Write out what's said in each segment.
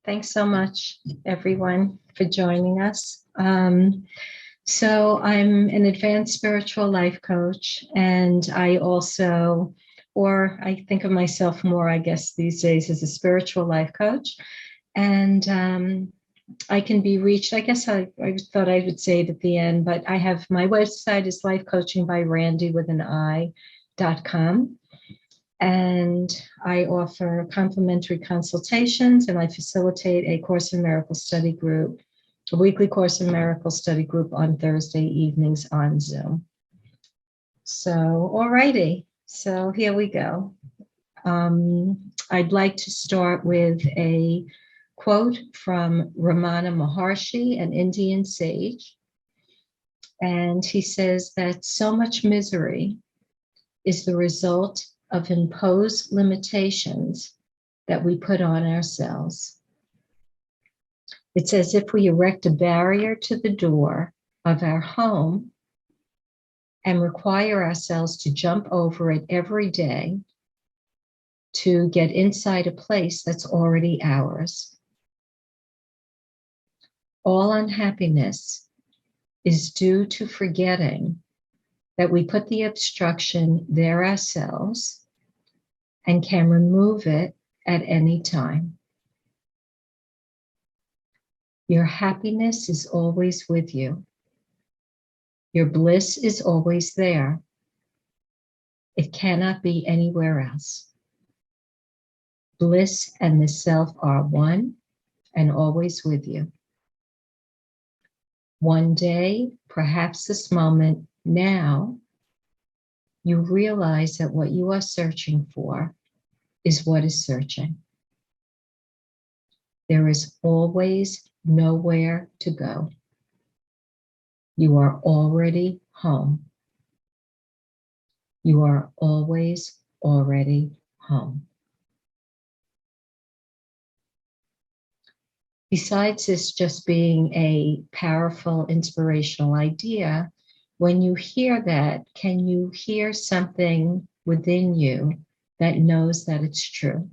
Thanks so much, everyone, for joining us. So I'm an advanced spiritual life coach, and I also, or I think of myself more, I guess, these days as a spiritual life coach. And I can be reached, I guess I thought I would say it at the end, but I have my website is lifecoachingbyRandi.com. And I offer complimentary consultations, and I facilitate a Course in Miracles study group, a weekly Course in Miracles study group on Thursday evenings on Zoom. So, all righty. So here we go. I'd like to start with a quote from Ramana Maharshi, an Indian sage. And he says that so much misery is the result of imposed limitations that we put on ourselves. It's as if we erect a barrier to the door of our home and require ourselves to jump over it every day to get inside a place that's already ours. All unhappiness is due to forgetting that we put the obstruction there ourselves and can remove it at any time. Your happiness is always with you. Your bliss is always there. It cannot be anywhere else. Bliss and the self are one and always with you. One day, perhaps this moment, now, you realize that what you are searching for is what is searching. There is always nowhere to go. You are already home. You are always already home. Besides this just being a powerful, inspirational idea, when you hear that, can you hear something within you that knows that it's true?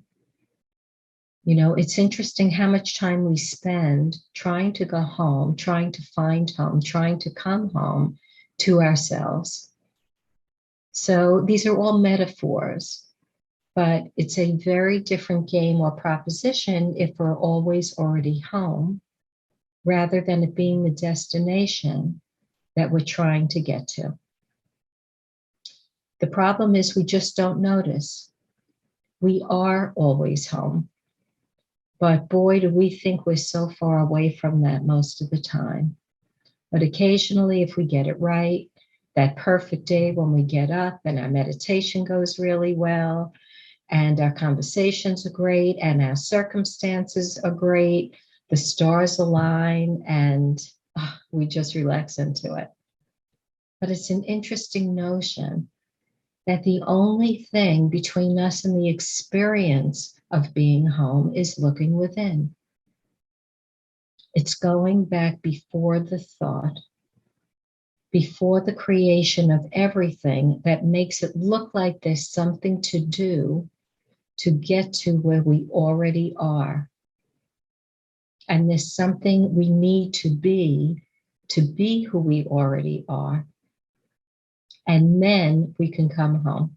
You know, it's interesting how much time we spend trying to go home, trying to find home, trying to come home to ourselves. So these are all metaphors, but it's a very different game or proposition if we're always already home, rather than it being the destination that we're trying to get to. The problem is we just don't notice. We are always home. But boy, do we think we're so far away from that most of the time. But occasionally, if we get it right, that perfect day when we get up and our meditation goes really well, and our conversations are great, and our circumstances are great, the stars align, and we just relax into it. But it's an interesting notion that the only thing between us and the experience of being home is looking within. It's going back before the thought, before the creation of everything that makes it look like there's something to do to get to where we already are. And there's something we need to be who we already are. And then we can come home.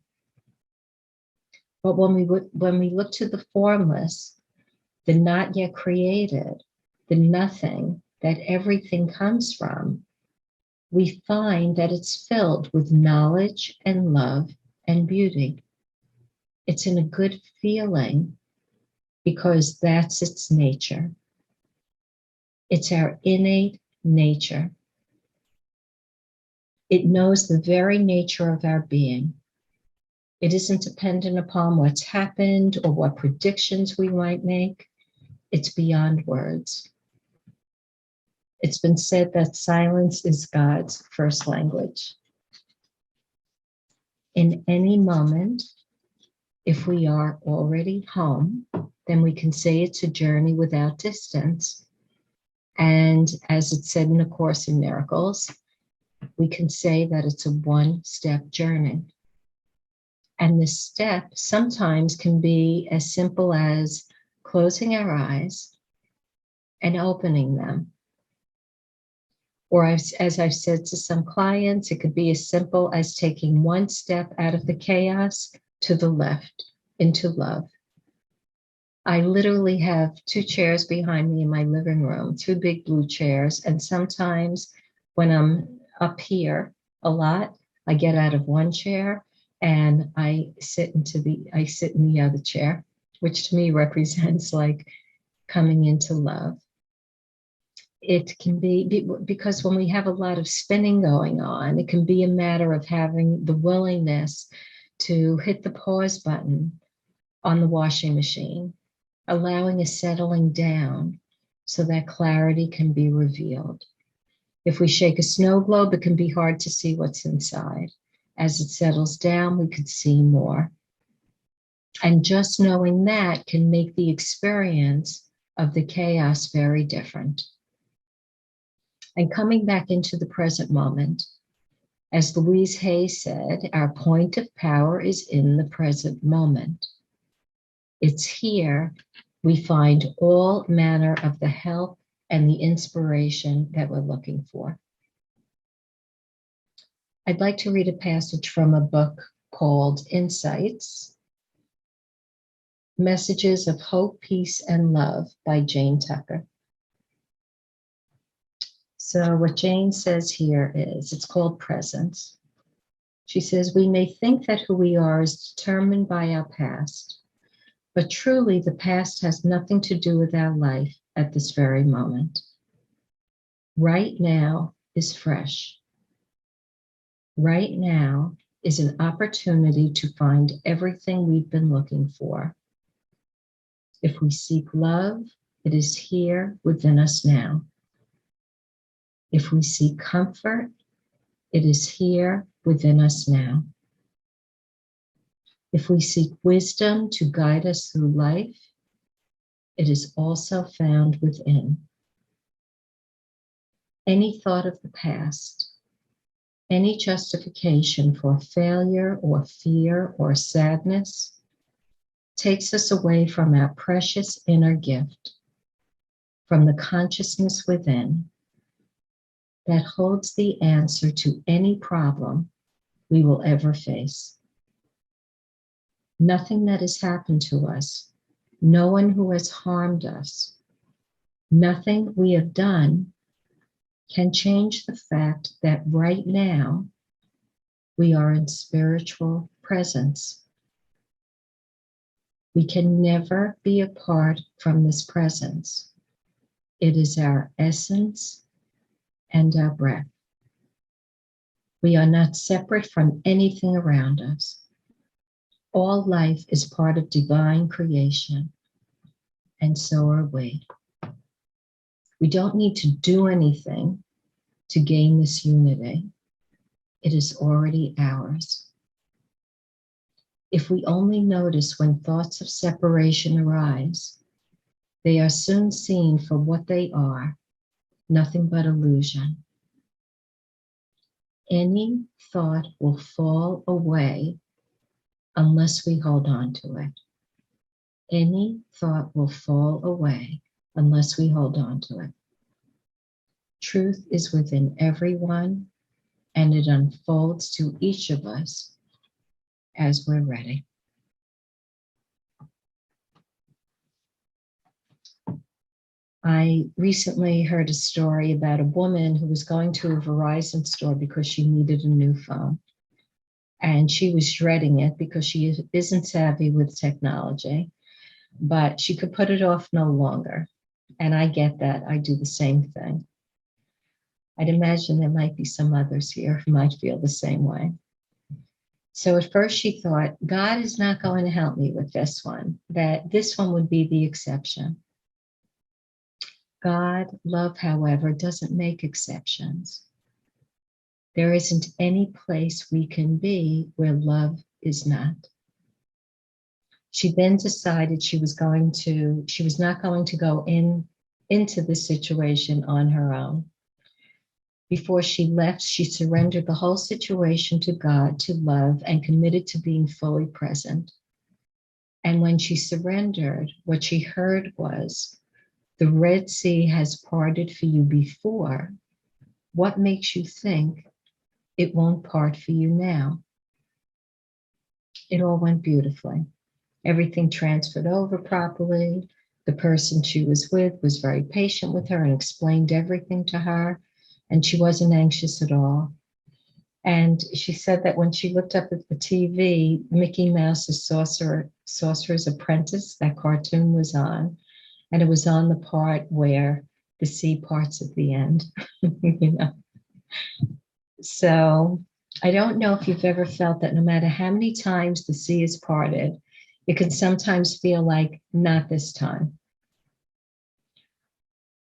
But when we look to the formless, the not yet created, the nothing that everything comes from, we find that it's filled with knowledge and love and beauty. It's in a good feeling because that's its nature. It's our innate nature. It knows the very nature of our being. It isn't dependent upon what's happened or what predictions we might make. It's beyond words. It's been said that silence is God's first language. In any moment, if we are already home, then we can say it's a journey without distance. And as it's said in A Course in Miracles, we can say that it's a one-step journey. And this step sometimes can be as simple as closing our eyes and opening them. Or as I've said to some clients, it could be as simple as taking one step out of the chaos to the left into love. I literally have 2 chairs behind me in my living room, 2 big blue chairs. And sometimes when I'm up here a lot, I get out of one chair and I sit in the other chair, which to me represents like coming into love. It can be because when we have a lot of spinning going on, it can be a matter of having the willingness to hit the pause button on the washing machine, allowing a settling down so that clarity can be revealed. If we shake a snow globe, it can be hard to see what's inside. As it settles down, we could see more. And just knowing that can make the experience of the chaos very different. And coming back into the present moment, as Louise Hay said, our point of power is in the present moment. It's here we find all manner of the help and the inspiration that we're looking for. I'd like to read a passage from a book called Insights, Messages of Hope, Peace, and Love by Jane Tucker. So what Jane says here is, it's called Presence. She says, we may think that who we are is determined by our past, but truly the past has nothing to do with our life at this very moment. Right now is fresh. Right now is an opportunity to find everything we've been looking for. If we seek love, it is here within us now. If we seek comfort, it is here within us now. If we seek wisdom to guide us through life, it is also found within. Any thought of the past, any justification for failure or fear or sadness takes us away from our precious inner gift, from the consciousness within that holds the answer to any problem we will ever face. Nothing that has happened to us, no one who has harmed us, nothing we have done can change the fact that right now we are in spiritual presence. We can never be apart from this presence. It is our essence and our breath. We are not separate from anything around us. All life is part of divine creation, and so are we. We don't need to do anything to gain this unity. It is already ours. If we only notice when thoughts of separation arise, they are soon seen for what they are, nothing but illusion. Any thought will fall away unless we hold on to it. Any thought will fall away unless we hold on to it. Truth is within everyone, and it unfolds to each of us as we're ready. I recently heard a story about a woman who was going to a Verizon store because she needed a new phone. And she was dreading it because she isn't savvy with technology, but she could put it off no longer. And I get that. I do the same thing. I'd imagine there might be some others here who might feel the same way. So at first she thought, God is not going to help me with this one, that this one would be the exception. God, love, however, doesn't make exceptions. There isn't any place we can be where love is not. She then decided she was not going to go into the situation on her own. Before she left, she surrendered the whole situation to God, to love, and committed to being fully present. And when she surrendered, what she heard was, the Red Sea has parted for you before. What makes you think it won't part for you now? It all went beautifully. Everything transferred over properly. The person she was with was very patient with her and explained everything to her, and she wasn't anxious at all. And she said that when she looked up at the TV, Mickey Mouse's Sorcerer's Apprentice, that cartoon was on, and it was on the part where the sea parts at the end, you know. So I don't know if you've ever felt that no matter how many times the sea is parted, it can sometimes feel like, not this time.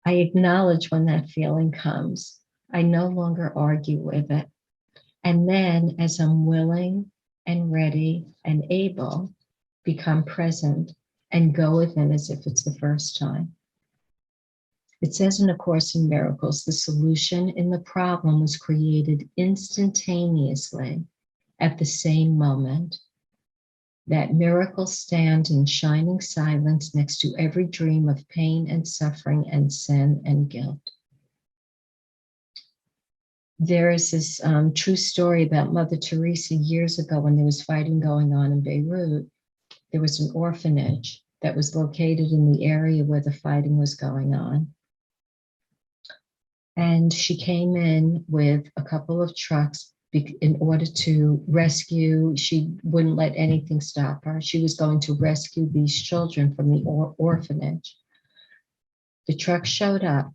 I acknowledge when that feeling comes. I no longer argue with it. And then, as I'm willing and ready and able, become present and go within as if it's the first time. It says in A Course in Miracles, the solution in the problem was created instantaneously at the same moment. That miracles stand in shining silence next to every dream of pain and suffering and sin and guilt. There is this true story about Mother Teresa years ago when there was fighting going on in Beirut. There was an orphanage that was located in the area where the fighting was going on. And she came in with a couple of trucks in order to rescue. She wouldn't let anything stop her. She was going to rescue these children from the orphanage. The truck showed up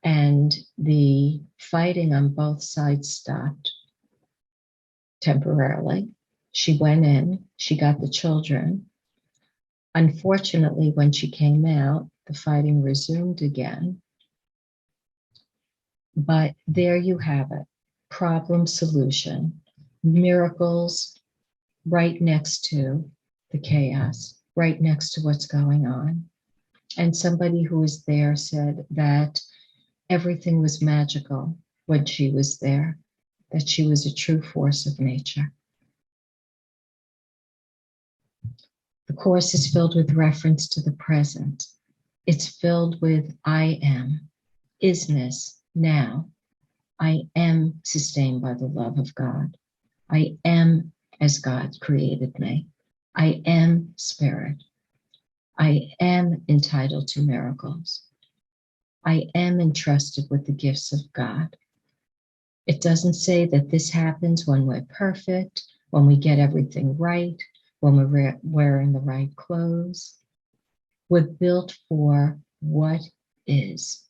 and the fighting on both sides stopped temporarily. She went in, she got the children. Unfortunately, when she came out, the fighting resumed again. But there you have it. Problem solution. Miracles right next to the chaos, right next to what's going on. And somebody who was there said that everything was magical when she was there, that she was a true force of nature. The Course is filled with reference to the present. It's filled with I am, isness, now. I am sustained by the love of God. I am as God created me. I am spirit. I am entitled to miracles. I am entrusted with the gifts of God. It doesn't say that this happens when we're perfect, when we get everything right, when we're wearing the right clothes. We're built for what is,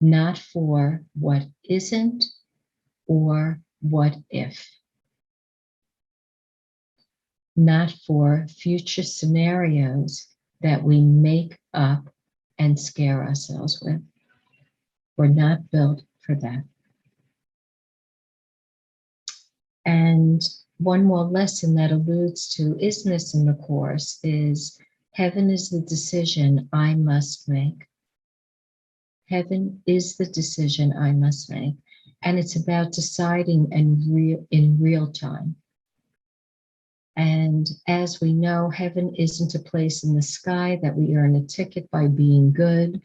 not for what isn't or what if. Not for future scenarios that we make up and scare ourselves with. We're not built for that. And one more lesson that alludes to isness in the Course is heaven is the decision I must make. Heaven is the decision I must make. And it's about deciding in real time. And as we know, heaven isn't a place in the sky that we earn a ticket by being good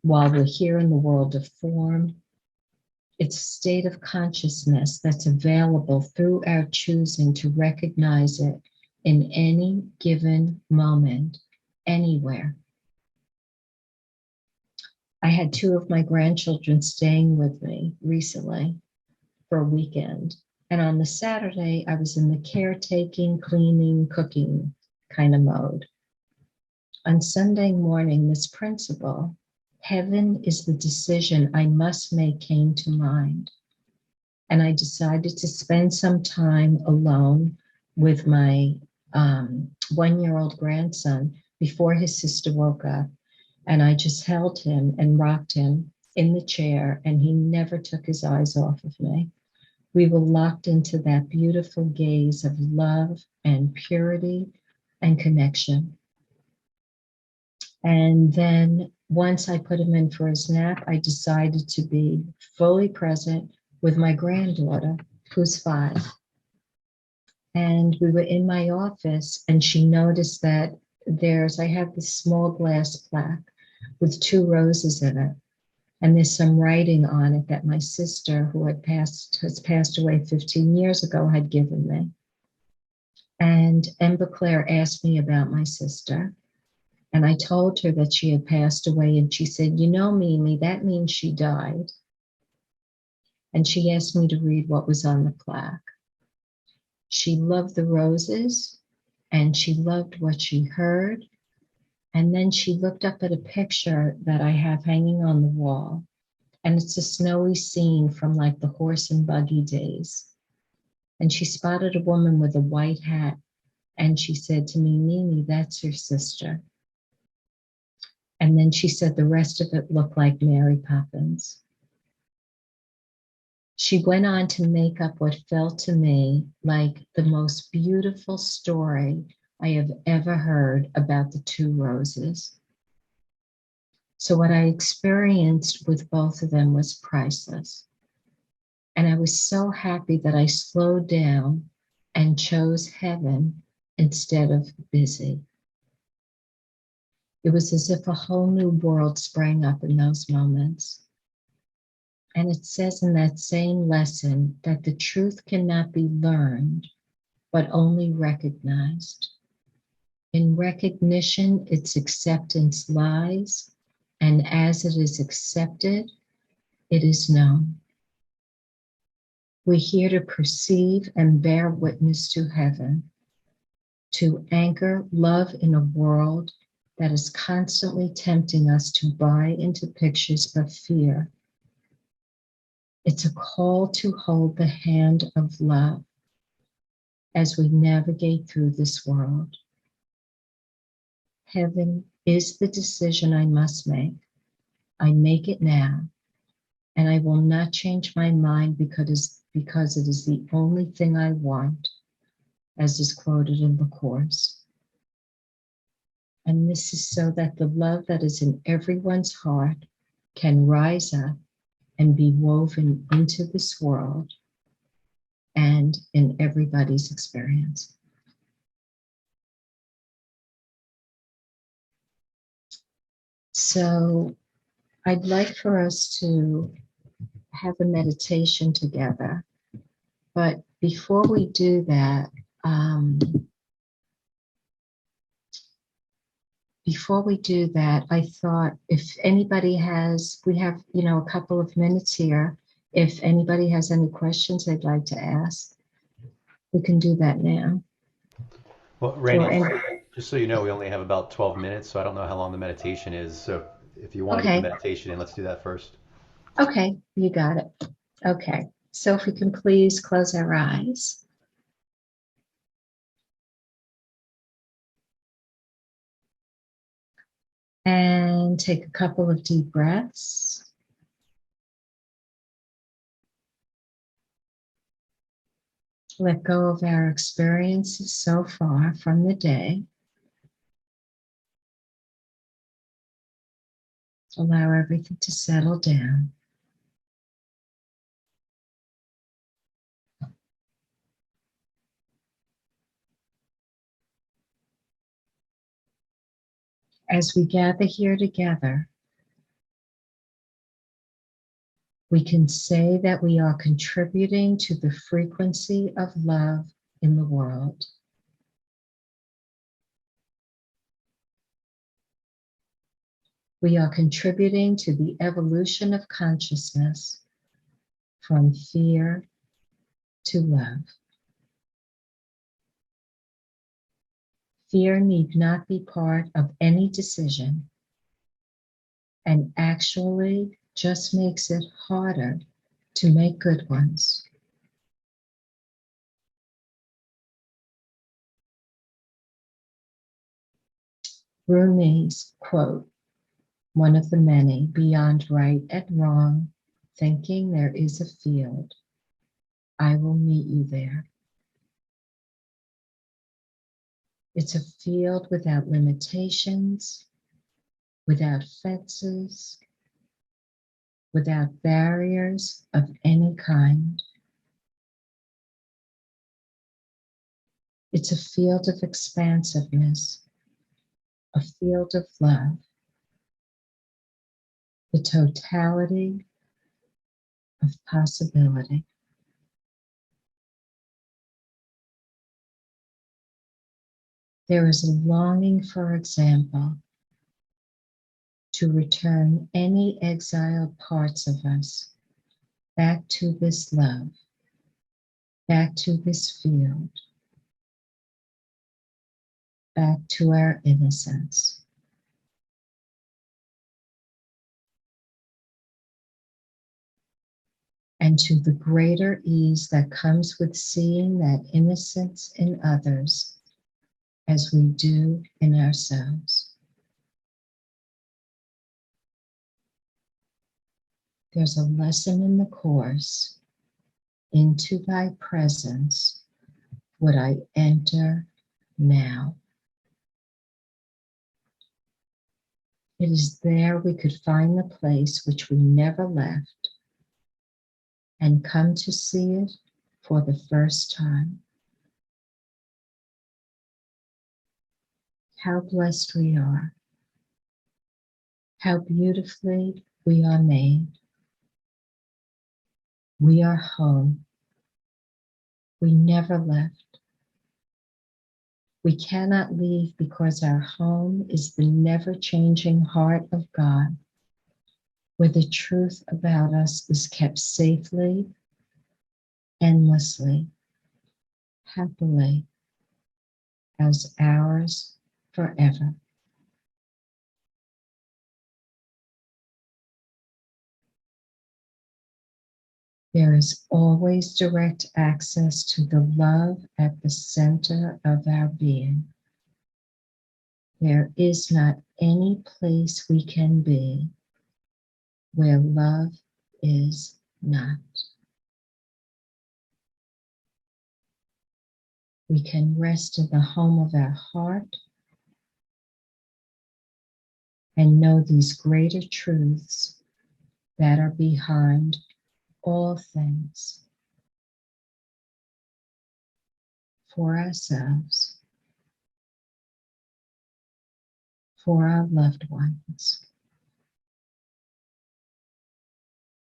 while we're here in the world of form. It's a state of consciousness that's available through our choosing to recognize it in any given moment, anywhere. I had two of my grandchildren staying with me recently for a weekend. And on the Saturday, I was in the caretaking, cleaning, cooking kind of mode. On Sunday morning, this principle, heaven is the decision I must make, came to mind. And I decided to spend some time alone with my 1-year-old grandson before his sister woke up. And I just held him and rocked him in the chair, and he never took his eyes off of me. We were locked into that beautiful gaze of love and purity and connection. And then once I put him in for his nap, I decided to be fully present with my granddaughter, who's 5. And we were in my office, and she noticed that I have this small glass plaque with 2 roses in it. And there's some writing on it that my sister, who has passed away 15 years ago, had given me. And Ember Claire asked me about my sister. And I told her that she had passed away. And she said, "You know, Mimi, that means she died." And she asked me to read what was on the plaque. She loved the roses, and she loved what she heard. And then she looked up at a picture that I have hanging on the wall. And it's a snowy scene from like the horse and buggy days. And she spotted a woman with a white hat. And she said to me, "Mimi, that's your sister." And then she said the rest of it looked like Mary Poppins. She went on to make up what felt to me like the most beautiful story I have ever heard about the 2 roses. So what I experienced with both of them was priceless. And I was so happy that I slowed down and chose heaven instead of busy. It was as if a whole new world sprang up in those moments. And it says in that same lesson that the truth cannot be learned, but only recognized. In recognition, its acceptance lies, and as it is accepted, it is known. We're here to perceive and bear witness to heaven, to anchor love in a world that is constantly tempting us to buy into pictures of fear. It's a call to hold the hand of love as we navigate through this world. Heaven is the decision I must make. I make it now, and I will not change my mind because it is the only thing I want, as is quoted in the Course. And this is so that the love that is in everyone's heart can rise up and be woven into this world and in everybody's experience. So I'd like for us to have a meditation together. But before we do that, I thought if anybody has, we have, a couple of minutes here. If anybody has any questions they'd like to ask, we can do that now. Well, Randy, just so you know, we only have about 12 minutes, so I don't know how long the meditation is. So if you want to get the Okay, meditation in, let's do that first. okay, you got it. Okay, so if we can please close our eyes. And take a couple of deep breaths. Let go of our experiences so far from the day. Allow everything to settle down. As we gather here together, we can say that we are contributing to the frequency of love in the world. We are contributing to the evolution of consciousness from fear to love. Fear need not be part of any decision, and actually just makes it harder to make good ones. Rumi's quote, one of the many, beyond right and wrong, thinking there is a field. I will meet you there. It's a field without limitations, without fences, without barriers of any kind. It's a field of expansiveness, a field of love, the totality of possibility. There is a longing, for example, to return any exiled parts of us back to this love, back to this field, back to our innocence. And to the greater ease that comes with seeing that innocence in others as we do in ourselves. There's a lesson in the Course. Into thy presence would I enter now. It is there we could find the place which we never left and come to see it for the first time. How blessed we are. How beautifully we are made. We are home. We never left. We cannot leave because our home is the never-changing heart of God, where the truth about us is kept safely, endlessly, happily, as ours forever. There is always direct access to the love at the center of our being. There is not any place we can be where love is not. We can rest in the home of our heart and know these greater truths that are behind all things for ourselves, for our loved ones,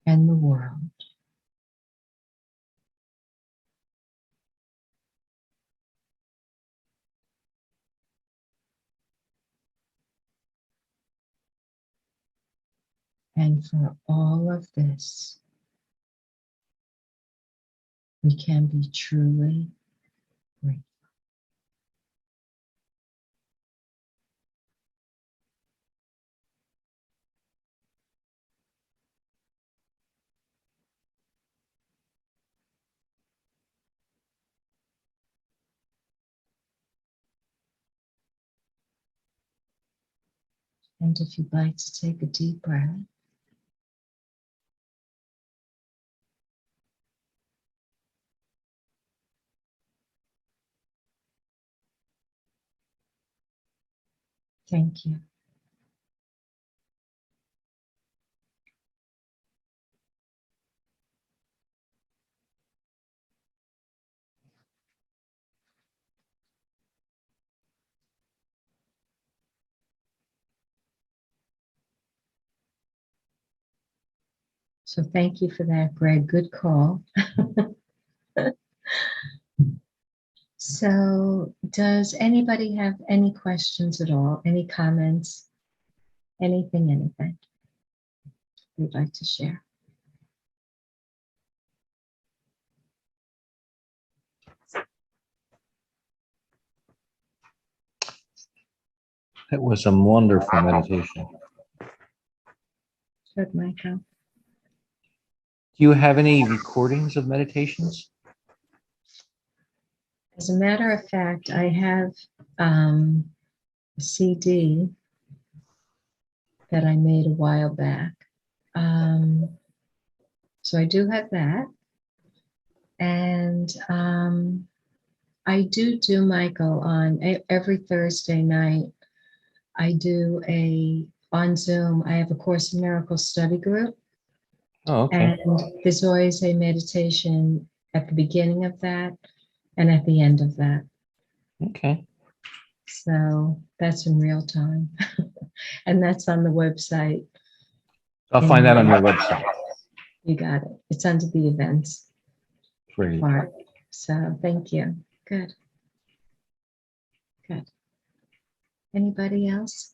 and the world. And for all of this, we can be truly grateful. And if you'd like to take a deep breath, thank you. So thank you for that, Greg. Good call. So does anybody have any questions at all? Any comments? Anything you'd like to share? It was a wonderful meditation. Good, Michael. Do you have any recordings of meditations? As a matter of fact, I have a CD that I made a while back. So I do have that. And I do Michael, on every Thursday night. I do on Zoom, I have a Course in Miracles study group. Oh, okay. And there's always a meditation at the beginning of that and at the end of that. Okay. So that's in real time. And that's on the website. I'll find that on your website. You got it. It's under the events Great. part. So thank you. Good. Good. Anybody else?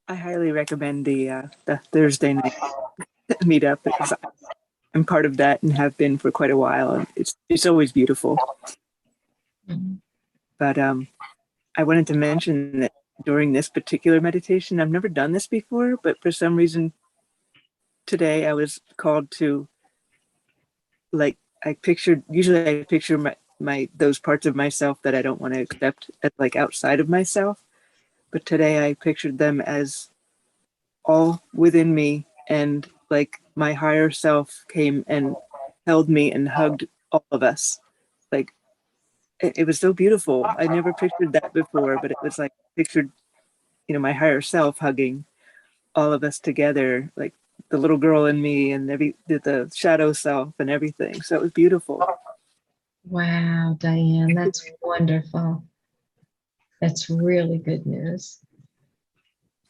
I highly recommend the Thursday night meetup because I'm part of that and have been for quite a while, and it's always beautiful. Mhm. But I wanted to mention that during this particular meditation, I've never done this before, but for some reason today I was called to, like, usually I picture my those parts of myself that I don't want to accept as like outside of myself, but today I pictured them as all within me, and like my higher self came and held me and hugged all of us. Like it was so beautiful. I never pictured that before, but it was like pictured, my higher self hugging all of us together, like the little girl in me and the shadow self and everything. So it was beautiful. Wow, Diane, that's wonderful. That's really good news.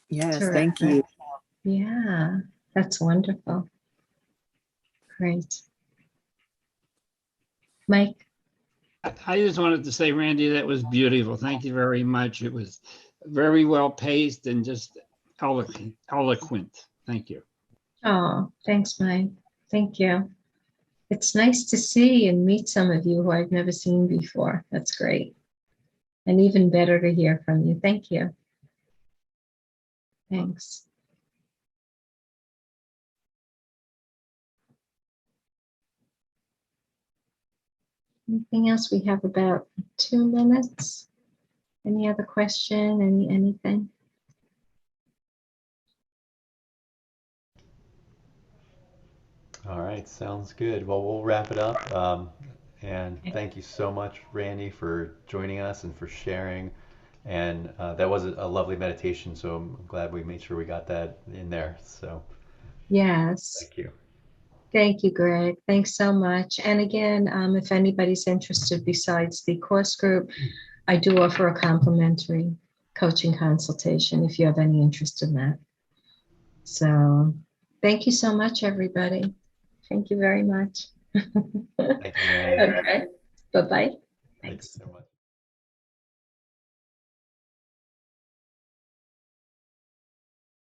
Yes, thank Terrific. you. Yeah, that's wonderful. Great. Mike? I just wanted to say, Randy, that was beautiful. Thank you very much. It was very well paced and just eloquent. Thank you. Oh, thanks, Mike. Thank you. It's nice to see and meet some of you who I've never seen before. That's great. And even better to hear from you. Thank you. Thanks. Anything else? We have about 2 minutes. Any other question? Anything? All right, sounds good. Well, we'll wrap it up. And thank you so much, Randy, for joining us and for sharing. And that was a lovely meditation, so I'm glad we made sure we got that in there. So Yes. thank you. Thank you, Greg. Thanks so much. And again, if anybody's interested besides the course group, I do offer a complimentary coaching consultation if you have any interest in that. So thank you so much, everybody. Thank you very much. Thank you, Randy. Okay. Bye-bye. Thank you Thanks. so much.